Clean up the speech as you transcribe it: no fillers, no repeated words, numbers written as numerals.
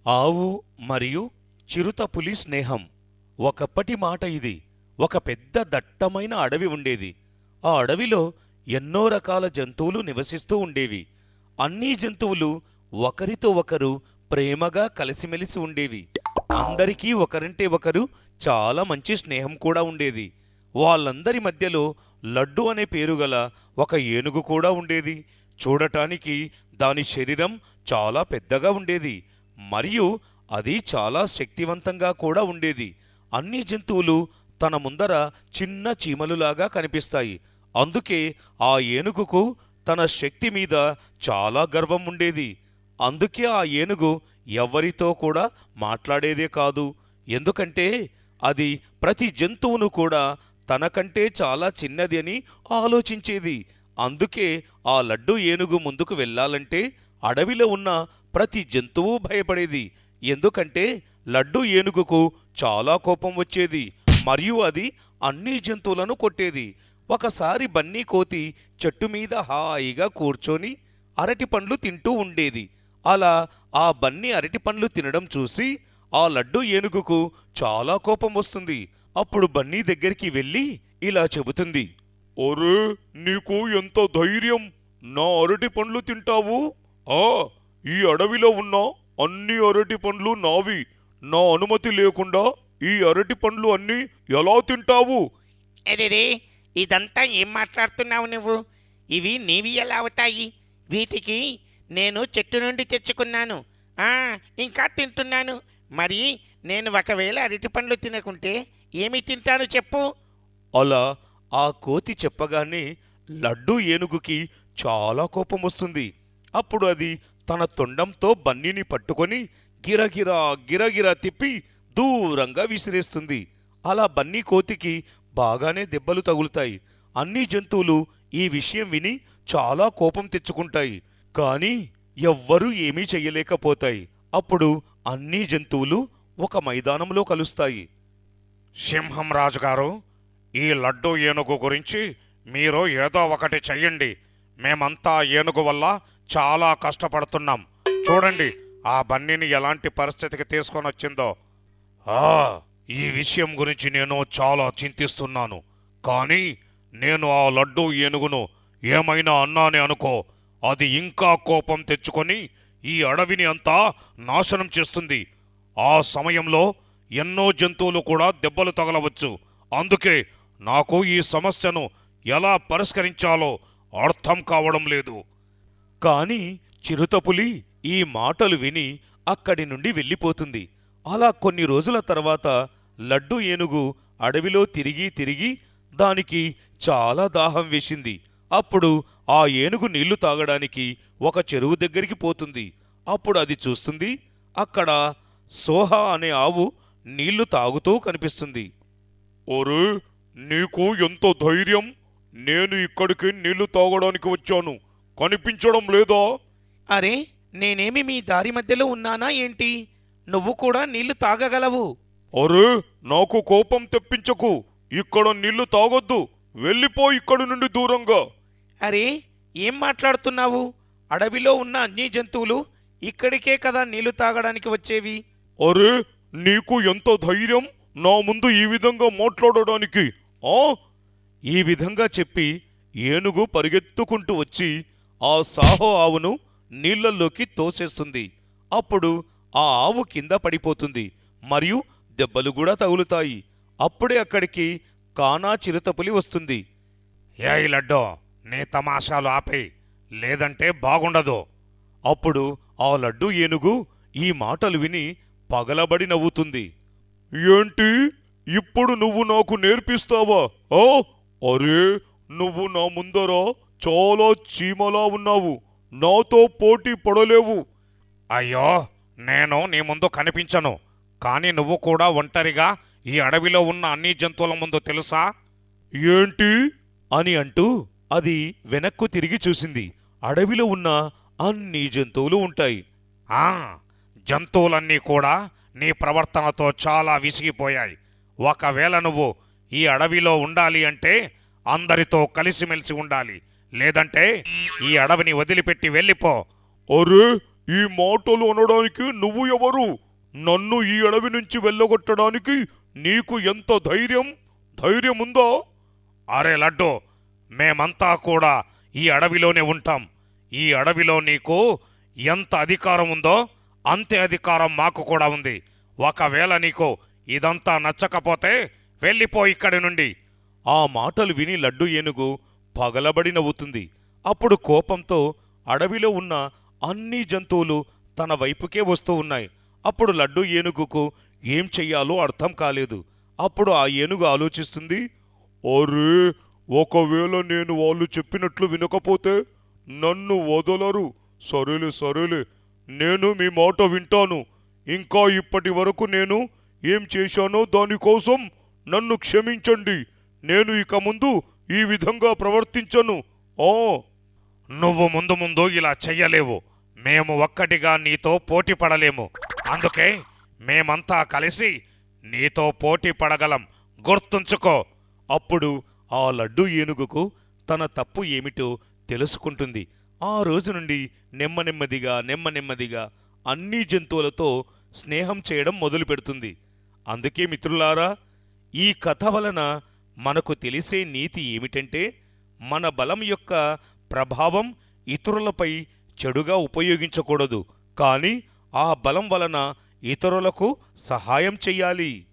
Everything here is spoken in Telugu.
ఆవు మరియు చిరుతపులి స్నేహం. ఒకప్పటి మాట ఇది. ఒక పెద్ద దట్టమైన అడవి ఉండేది. ఆ అడవిలో ఎన్నో రకాల జంతువులు నివసిస్తూ ఉండేవి. అన్ని జంతువులు ఒకరితో ఒకరు ప్రేమగా కలిసిమెలిసి ఉండేవి. అందరికీ ఒకరంటే ఒకరు చాలా మంచి స్నేహం కూడా ఉండేది. వాళ్ళందరి మధ్యలో లడ్డు అనే పేరుగల ఒక ఏనుగు కూడా ఉండేది. చూడటానికి దాని శరీరం చాలా పెద్దగా ఉండేది మరియు అది చాలా శక్తివంతంగా కూడా ఉండేది. అన్ని జంతువులు తన ముందర చిన్న చీమలులాగా కనిపిస్తాయి. అందుకే ఆ ఏనుగుకు తన శక్తి మీద చాలా గర్వం ఉండేది. అందుకే ఆ ఏనుగు ఎవ్వరితో కూడా మాట్లాడేదే కాదు. ఎందుకంటే అది ప్రతి జంతువును కూడా తనకంటే చాలా చిన్నది అని ఆలోచించేది. అందుకే ఆ లడ్డు ఏనుగు ముందుకు వెళ్ళాలంటే అడవిలో ఉన్న ప్రతి జంతువు భయపడేది. ఎందుకంటే లడ్డు ఏనుగుకు చాలా కోపం వచ్చేది మరియు అది అన్ని జంతువులను కొట్టేది. ఒకసారి బన్నీ కోతి చెట్టు మీద హాయిగా కూర్చొని అరటి పండ్లు తింటూ ఉండేది. అలా ఆ బన్నీ అరటి పండ్లు తినడం చూసి ఆ లడ్డు ఏనుగుకు చాలా కోపం వస్తుంది. అప్పుడు బన్నీ దగ్గరికి వెళ్ళి ఇలా చెబుతుంది. ఒరే, నీకు ఎంత ధైర్యం! నా అరటి పండ్లు తింటావు? ఆ ఈ అడవిలో ఉన్న అన్ని అరటి పండ్లు నావి. నా అనుమతి లేకుండా ఈ అరటి పండ్లు అన్నీ ఎలా తింటావు? అరెరే, ఇదంతా ఏం మాట్లాడుతున్నావు నువ్వు? ఇవి నీవి ఎలా అవుతాయి? వీటికి నేను చెట్టు నుండి తెచ్చుకున్నాను. ఆ, ఇంకా తింటున్నాను. మరి నేను ఒకవేళ అరటి పండ్లు తినకుంటే ఏమి తింటాను చెప్పు? అలా ఆ కోతి చెప్పగానే లడ్డు ఏనుగుకి చాలా కోపం వస్తుంది. అప్పుడు అది తన తొండంతో బన్నీని పట్టుకొని గిరగిరా గిరగిరా తిప్పి దూరంగా విసిరేస్తుంది. అలా బన్నీ కోతికి బాగానే దెబ్బలు తగులుతాయి. అన్ని జంతువులు ఈ విషయం విని చాలా కోపం తెచ్చుకుంటాయి. కానీ ఎవ్వరూ ఏమీ చెయ్యలేకపోతాయి. అప్పుడు అన్ని జంతువులు ఒక మైదానంలో కలుస్తాయి. సింహం రాజుగారు, ఈ లడ్డు ఏనుగు గురించి మీరు ఏదో ఒకటి చెయ్యండి. మేమంతా ఏనుగు వల్ల చాలా కష్టపడుతున్నాం. చూడండి ఆ బన్నీని ఎలాంటి పరిస్థితికి తీసుకొని వచ్చిందో. ఈ విషయం గురించి నేను చాలా చింతిస్తున్నాను. కానీ నేను ఆ లడ్డు ఏనుగును ఏమైనా అన్నానే అనుకో, అది ఇంకా కోపం తెచ్చుకొని ఈ అడవిని అంతా నాశనం చేస్తుంది. ఆ సమయంలో ఎన్నో జంతువులు కూడా దెబ్బలు తగలవచ్చు. అందుకే నాకు ఈ సమస్యను ఎలా పరిష్కరించాలో అర్థం కావడం లేదు. కాని చిరుతపులి ఈ మాటలు విని అక్కడి నుండి వెళ్ళిపోతుంది. అలా కొన్ని రోజుల తర్వాత లడ్డు ఏనుగు అడవిలో తిరిగి తిరిగి దానికి చాలా దాహం వేసింది. అప్పుడు ఆ ఏనుగు నీళ్లు తాగడానికి ఒక చెరువు దగ్గరికి పోతుంది. అప్పుడు అది చూస్తుంది, అక్కడ సోహా అనే ఆవు నీళ్లు తాగుతూ కనిపిస్తుంది. ఒరే, నీకు ఎంత ధైర్యం! నేను ఇక్కడికి నీళ్లు తాగడానికి వచ్చాను, కనిపించడం లేదా? అరే, నేనేమి మీ దారి మధ్యలో ఉన్నానా ఏంటి? నువ్వు కూడా నీళ్లు తాగగలవు. అరే, నాకు కోపం తెప్పించకు. ఇక్కడ నీళ్లు తాగొద్దు. వెళ్ళిపో ఇక్కడి నుండి దూరంగా. అరే, ఏం మాట్లాడుతున్నావు? అడవిలో ఉన్న అన్ని జంతువులు ఇక్కడికే కదా నీళ్లు తాగడానికి వచ్చేవి. అరే, నీకు ఎంత ధైర్యం నా ముందు ఈ విధంగా మాట్లాడడానికి? ఈ విధంగా చెప్పి ఏనుగు పరిగెత్తుకుంటూ వచ్చి ఆ సాహో ఆవును నీళ్లల్లోకి తోసేస్తుంది. అప్పుడు ఆ ఆవు కింద పడిపోతుంది మరియు దెబ్బలు కూడా తగులుతాయి. అప్పుడే అక్కడికి కానా చిరుతపులి వస్తుంది. ఏయ్ లడ్డో, నీ తమాషాలు ఆపే, లేదంటే బాగుండదు. అప్పుడు ఆ లడ్డు ఏనుగు ఈ మాటలు విని పగలబడి నవ్వుతుంది. ఏంటి, ఇప్పుడు నువ్వు నాకు నేర్పిస్తావా? అరే, నువ్వు నా ముందర చాలా చీమలా ఉన్నావు. నాతో పోటీ పడలేవు. అయ్యో, నేను నీ ముందు కనిపించను. కానీ నువ్వు కూడా ఒంటరిగా ఈ అడవిలో ఉన్న అన్ని జంతువుల ముందు తెలుసా? ఏంటి అని అంటూ అది వెనక్కు తిరిగి చూసింది. అడవిలో ఉన్న అన్ని జంతువులు ఉంటాయి. జంతువులన్నీ కూడా నీ ప్రవర్తనతో చాలా విసిగిపోయాయి. ఒకవేళ నువ్వు ఈ అడవిలో ఉండాలి అంటే అందరితో కలిసిమెలిసి ఉండాలి, లేదంటే ఈ అడవిని వదిలిపెట్టి వెళ్ళిపో. అరే, ఈ మాటలు అనడానికి నువ్వు ఎవరు? నన్ను ఈ అడవి నుంచి వెళ్ళగొట్టడానికి నీకు ఎంత ధైర్యం ఉందా? అరే లడ్డు, మేమంతా కూడా ఈ అడవిలోనే ఉంటాం. ఈ అడవిలో నీకు ఎంత అధికారం ఉందో అంతే అధికారం మాకు కూడా ఉంది. ఒకవేళ నీకు ఇదంతా నచ్చకపోతే వెళ్ళిపో ఇక్కడి నుండి. ఆ మాటలు విని లడ్డు ఏనుగు పగలబడి నవ్వుతుంది. అప్పుడు కోపంతో అడవిలో ఉన్న అన్ని జంతువులు తన వైపుకే వస్తూ ఉన్నాయి. అప్పుడు లడ్డు ఏనుగుకు ఏం చెయ్యాలో అర్థం కాలేదు. అప్పుడు ఆ ఏనుగు ఆలోచిస్తుంది, అరే, ఒకవేళ నేను వాళ్ళు చెప్పినట్లు వినకపోతే నన్ను వదలరు. సరేలే, నేను మీ మాట వింటాను. ఇంకా ఇప్పటి వరకు నేను ఏం చేశానో దానికోసం నన్ను క్షమించండి. నేను ఇక ముందు ఈ విధంగా ప్రవర్తించను. నువ్వు ముందు ఇలా చెయ్యలేవు. మేము ఒక్కటిగా నీతో పోటీ పడలేము. అందుకే మేమంతా కలిసి నీతో పోటీ పడగలం. గుర్తుంచుకో. అప్పుడు ఆ లడ్డు ఏనుగుకు తన తప్పు ఏమిటో తెలుసుకుంటుంది. ఆ రోజు నుండి నెమ్మదిగా అన్ని జంతువులతో స్నేహం చేయడం మొదలుపెడుతుంది. అందుకే మిత్రులారా, ఈ కథ వలన మనకు తెలిసే నీతి ఏమిటంటే, మన బలం యొక్క ప్రభావం ఇతరులపై చెడుగా ఉపయోగించకూడదు, కానీ ఆ బలం వలన ఇతరులకు సహాయం చెయ్యాలి.